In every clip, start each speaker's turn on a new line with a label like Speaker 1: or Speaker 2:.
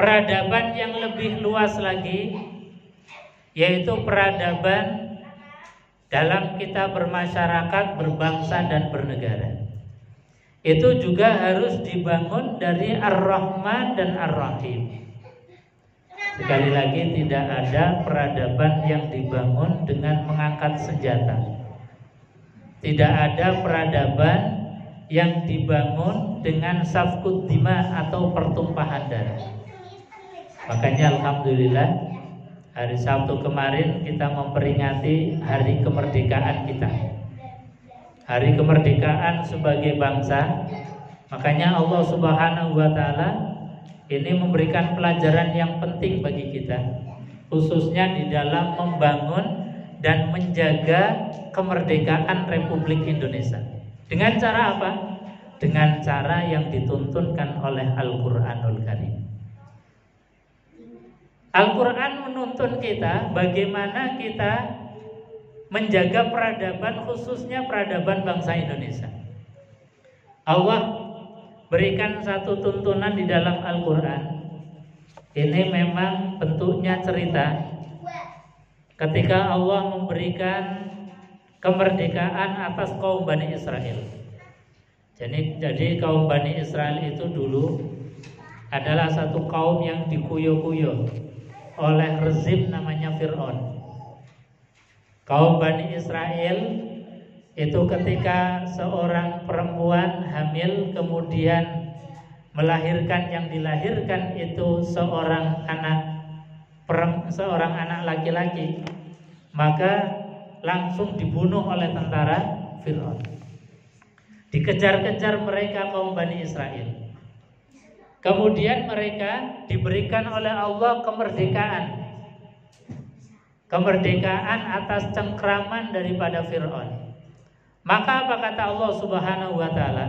Speaker 1: peradaban yang lebih luas lagi, yaitu peradaban dalam kita bermasyarakat, berbangsa dan bernegara. Itu juga harus dibangun dari Ar-Rahman dan Ar-Rahim. Sekali lagi, tidak ada peradaban yang dibangun dengan mengangkat senjata. Tidak ada peradaban yang dibangun dengan safkud dima atau pertumpahan darah. Makanya alhamdulillah, hari Sabtu kemarin kita memperingati hari kemerdekaan kita, hari kemerdekaan sebagai bangsa. Makanya Allah Subhanahu wa Ta'ala ini memberikan pelajaran yang penting bagi kita, khususnya di dalam membangun dan menjaga kemerdekaan Republik Indonesia. Dengan cara apa? Dengan cara yang dituntunkan oleh Al-Quranul Karim. Al-Quran menuntun kita bagaimana kita menjaga peradaban, khususnya peradaban bangsa Indonesia. Allah berikan satu tuntunan di dalam Al-Quran. Ini memang bentuknya cerita. Ketika Allah memberikan kemerdekaan atas kaum Bani Israel. Jadi kaum Bani Israel itu dulu adalah satu kaum yang dikuyuh-kuyuh oleh rezim namanya Fir'aun. Kaum Bani Israel itu ketika seorang perempuan hamil kemudian melahirkan, yang dilahirkan itu seorang anak laki-laki, maka langsung dibunuh oleh tentara Fir'aun. Dikejar-kejar mereka kaum Bani Israel. Kemudian mereka diberikan oleh Allah kemerdekaan atas cengkraman daripada Fir'aun. Maka apa kata Allah Subhanahu wa Ta'ala?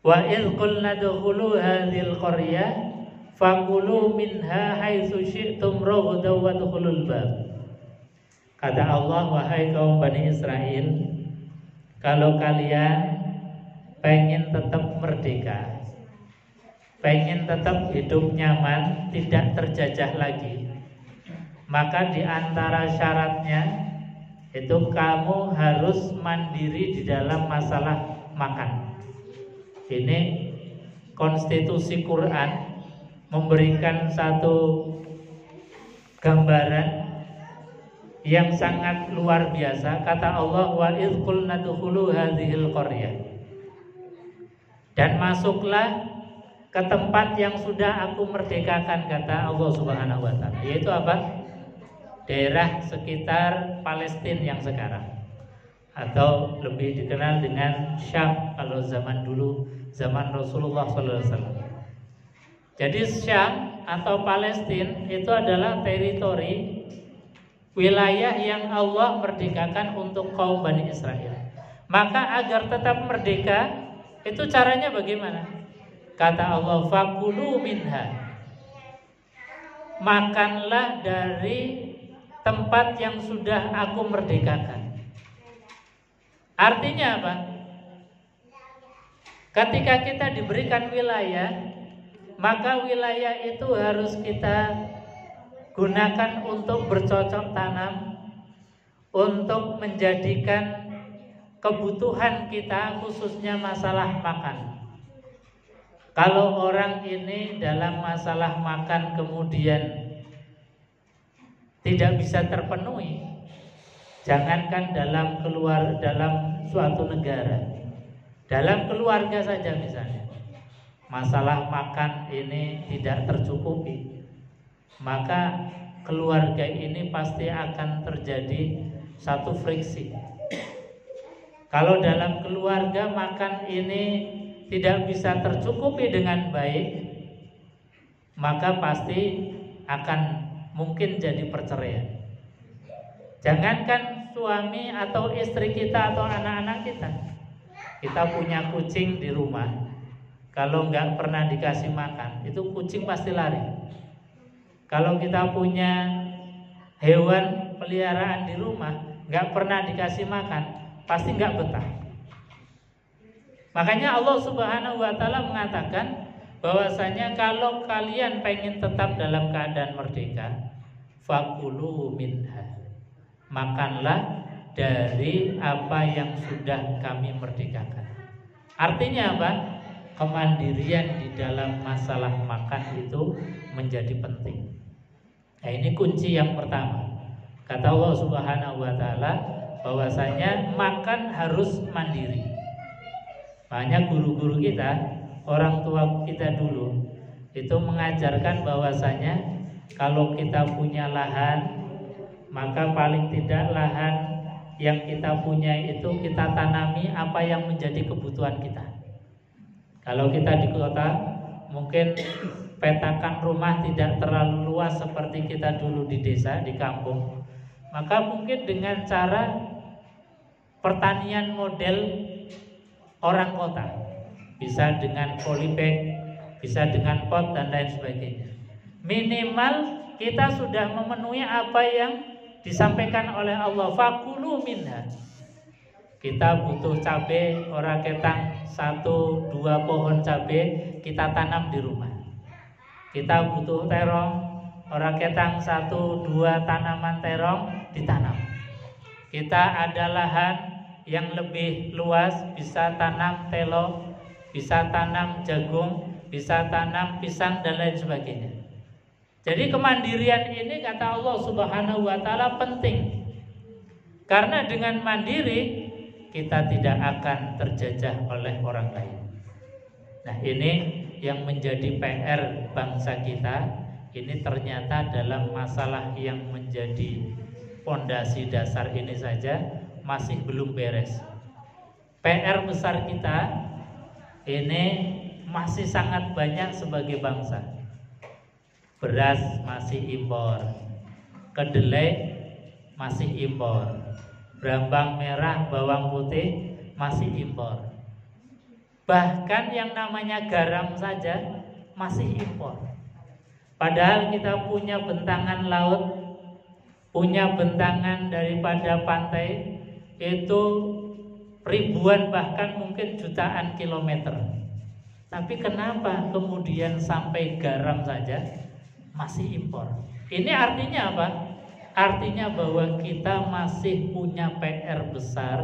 Speaker 1: Wa idh qulna dkhulu hadhil qaryah fakulu minha haitsu syi'tum raghadan wadkhulul bab. Kata Allah, wahai kaum Bani Israel, kalau kalian pengen tetap merdeka, pengen tetap hidup nyaman, tidak terjajah lagi, maka di antara syaratnya itu kamu harus mandiri di dalam masalah makan. Ini konstitusi Quran memberikan satu gambaran yang sangat luar biasa. Kata Allah, wa idh qulna dkhulu hadhil qaryah, dan masuklah ke tempat yang sudah aku merdekakan, kata Allah Subhanahu wa Ta'ala. Yaitu apa? Daerah sekitar Palestina yang sekarang, atau lebih dikenal dengan Syam kalau zaman dulu, zaman Rasulullah SAW. Jadi Syam atau Palestina itu adalah teritori, wilayah yang Allah merdekakan untuk kaum Bani Israel. Maka agar tetap merdeka, itu caranya bagaimana? Kata Allah, fakulu minha, makanlah dari tempat yang sudah aku merdekakan. Artinya apa? Ketika kita diberikan wilayah, maka wilayah itu harus kita gunakan untuk bercocok tanam, untuk menjadikan kebutuhan kita, khususnya masalah makan. Kalau orang ini dalam masalah makan kemudian tidak bisa terpenuhi, jangankan dalam suatu negara, dalam keluarga saja misalnya, masalah makan ini tidak tercukupi, maka keluarga ini pasti akan terjadi satu friksi. Kalau dalam keluarga makan ini tidak bisa tercukupi dengan baik, maka pasti akan mungkin jadi perceraian. Jangankan suami atau istri kita atau anak-anak kita, kita punya kucing di rumah, kalau nggak pernah dikasih makan, itu kucing pasti lari. Kalau kita punya hewan peliharaan di rumah, nggak pernah dikasih makan, pasti nggak betah. Makanya Allah Subhanahu wa Ta'ala mengatakan, bahwasanya kalau kalian pengen tetap dalam keadaan merdeka, fakulu minha, makanlah dari apa yang sudah kami merdekakan. Artinya apa? Kemandirian di dalam masalah makan itu menjadi penting. Nah, ini kunci yang pertama. Kata Allah Subhanahu wa taala bahwasanya makan harus mandiri. Makanya guru-guru kita, orang tua kita dulu itu mengajarkan bahwasanya kalau kita punya lahan, maka paling tidak lahan yang kita punya itu kita tanami apa yang menjadi kebutuhan kita. Kalau kita di kota, mungkin petakan rumah tidak terlalu luas seperti kita dulu di desa, di kampung. Maka mungkin dengan cara pertanian model orang kota, bisa dengan polybag, bisa dengan pot dan lain sebagainya. Minimal kita sudah memenuhi apa yang disampaikan oleh Allah, fakulu minha. Kita butuh cabai, ora ketang 1-2 pohon cabai kita tanam di rumah. Kita butuh terong, ora ketang 1-2 tanaman terong ditanam. Kita ada lahan yang lebih luas, bisa tanam telo, bisa tanam jagung, bisa tanam pisang dan lain sebagainya. Jadi kemandirian ini kata Allah Subhanahu wa taala penting. Karena dengan mandiri kita tidak akan terjajah oleh orang lain. Nah, ini yang menjadi PR bangsa kita. Ini ternyata dalam masalah yang menjadi fondasi dasar ini saja masih belum beres. PR besar kita ini masih sangat banyak sebagai bangsa. Beras masih impor, kedelai masih impor, brambang merah, bawang putih masih impor. Bahkan yang namanya garam saja masih impor. Padahal kita punya bentangan laut, punya bentangan daripada pantai itu ribuan bahkan mungkin jutaan kilometer. Tapi kenapa kemudian sampai garam saja masih impor? Ini artinya apa? Artinya bahwa kita masih punya PR besar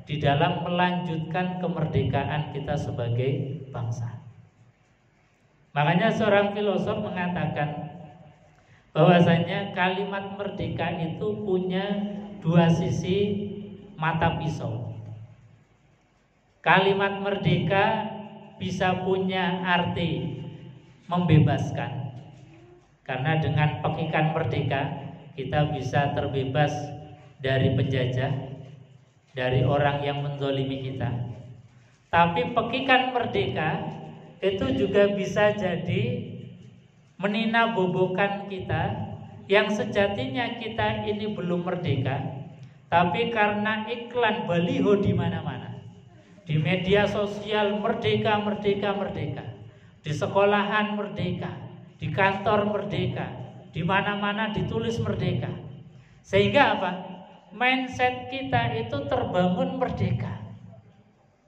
Speaker 1: di dalam melanjutkan kemerdekaan kita sebagai bangsa. Makanya seorang filosof mengatakan bahwasanya kalimat merdeka itu punya 2 sisi mata pisau. Kalimat merdeka bisa punya arti membebaskan, karena dengan pekikan merdeka kita bisa terbebas dari penjajah, dari orang yang menzolimi kita. Tapi pekikan merdeka itu juga bisa jadi meninabobokan kita yang sejatinya kita ini belum merdeka, tapi karena iklan baliho di mana-mana, di media sosial merdeka, merdeka, merdeka, di sekolahan merdeka, di kantor merdeka, di mana-mana ditulis merdeka. Sehingga apa? Mindset kita itu terbangun merdeka.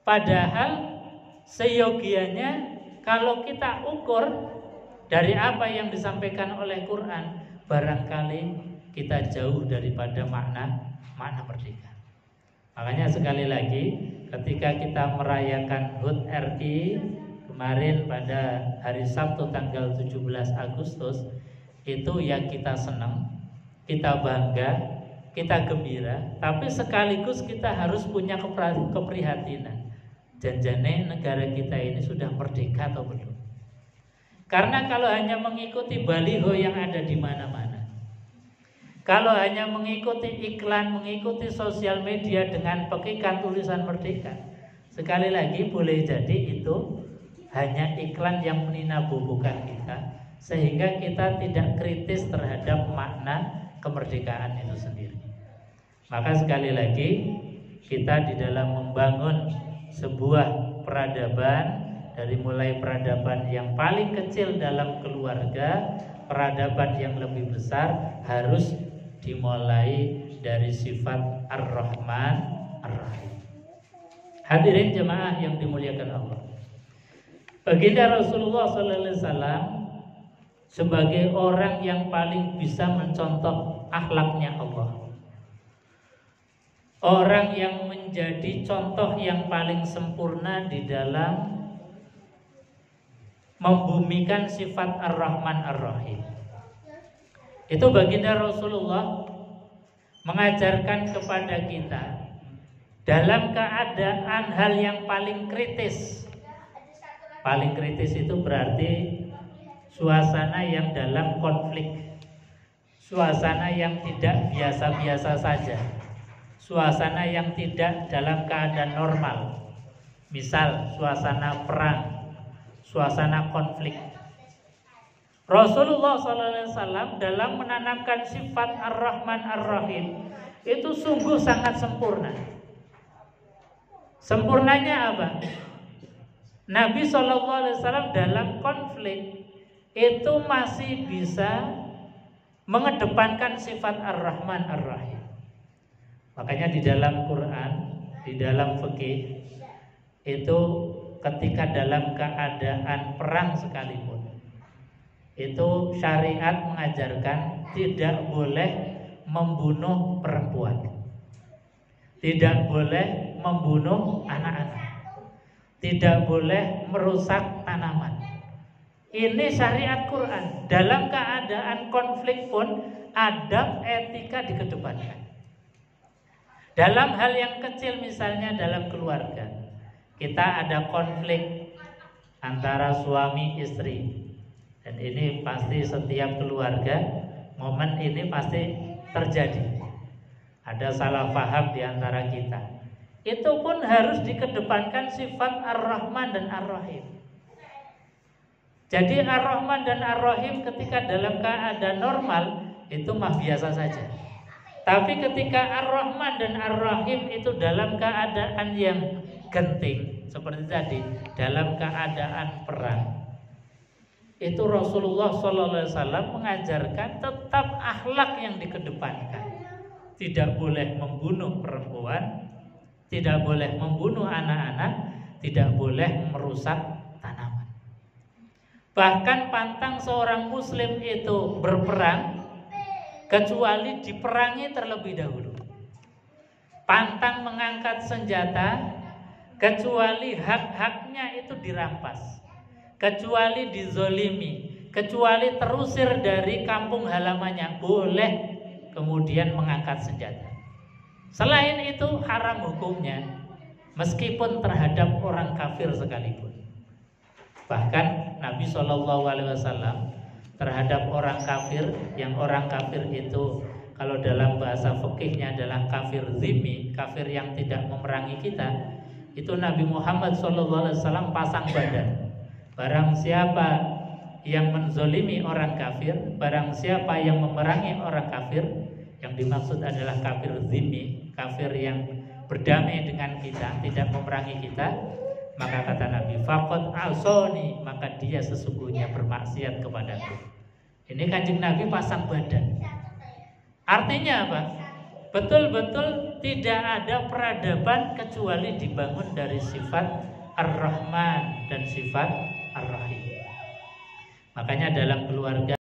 Speaker 1: Padahal seyogianya kalau kita ukur dari apa yang disampaikan oleh Quran, barangkali kita jauh daripada makna merdeka. Makanya sekali lagi ketika kita merayakan HUT RI kemarin pada hari Sabtu tanggal 17 Agustus, itu yang kita senang, kita bangga, kita gembira, tapi sekaligus kita harus punya keprihatinan. Janjane negara kita ini sudah merdeka atau belum? Karena kalau hanya mengikuti baliho yang ada di mana-mana, kalau hanya mengikuti iklan, mengikuti sosial media dengan pekikan tulisan merdeka, sekali lagi boleh jadi itu hanya iklan yang meninabobokan kita, sehingga kita tidak kritis terhadap makna kemerdekaan itu sendiri. Maka sekali lagi kita di dalam membangun sebuah peradaban, dari mulai peradaban yang paling kecil dalam keluarga, peradaban yang lebih besar, harus dimulai dari sifat Ar-Rahman Ar-Rahim. Hadirin jemaah yang dimuliakan Allah, Baginda Rasulullah SAW sebagai orang yang paling bisa mencontoh akhlaknya Allah, orang yang menjadi contoh yang paling sempurna di dalam membumikan sifat Ar-Rahman Ar-Rahim. Itu baginda Rasulullah mengajarkan kepada kita dalam keadaan hal yang paling kritis. Paling kritis itu berarti suasana yang dalam konflik, suasana yang tidak biasa-biasa saja, suasana yang tidak dalam keadaan normal. Misal suasana perang, suasana konflik. Rasulullah SAW dalam menanamkan sifat Ar-Rahman Ar-Rahim itu sungguh sangat sempurna. Sempurnanya apa? Nabi SAW dalam konflik itu masih bisa mengedepankan sifat Ar-Rahman Ar-Rahim. Makanya di dalam Quran, di dalam fikih itu ketika dalam keadaan perang sekalipun, itu syariat mengajarkan tidak boleh membunuh perempuan, tidak boleh membunuh anak-anak, tidak boleh merusak tanaman. Ini syariat Quran. Dalam keadaan konflik pun adab etika dikedepankan. Dalam hal yang kecil, misalnya dalam keluarga, kita ada konflik antara suami istri, dan ini pasti setiap keluarga momen ini pasti terjadi. Ada salah paham di antara kita. Itu pun harus dikedepankan sifat Ar-Rahman dan Ar-Rahim. Jadi Ar-Rahman dan Ar-Rahim ketika dalam keadaan normal itu mah biasa saja. Tapi ketika Ar-Rahman dan Ar-Rahim itu dalam keadaan yang genting, seperti tadi, dalam keadaan perang, itu Rasulullah SAW mengajarkan tetap akhlak yang dikedepankan. Tidak boleh membunuh perempuan, tidak boleh membunuh anak-anak, tidak boleh merusak tanaman. Bahkan pantang seorang muslim itu berperang kecuali diperangi terlebih dahulu. Pantang mengangkat senjata kecuali hak-haknya itu dirampas, kecuali dizolimi, kecuali terusir dari kampung halamannya, boleh kemudian mengangkat senjata. Selain itu haram hukumnya, meskipun terhadap orang kafir sekalipun. Bahkan Nabi SAW terhadap orang kafir, yang orang kafir itu kalau dalam bahasa fikihnya adalah kafir zimmi, kafir yang tidak memerangi kita, itu Nabi Muhammad SAW pasang badan. Barang siapa yang menzolimi orang kafir, barang siapa yang memerangi orang kafir, yang dimaksud adalah kafir zimmi, kafir yang berdamai dengan kita, tidak memerangi kita, maka kata Nabi, faqad asoni, maka dia sesungguhnya bermaksiat kepadaku. Ini Kanjeng Nabi pasang badan. Artinya apa? Betul-betul tidak ada peradaban kecuali dibangun dari sifat Ar-Rahman dan sifat Ar-Rahim. Makanya dalam keluarga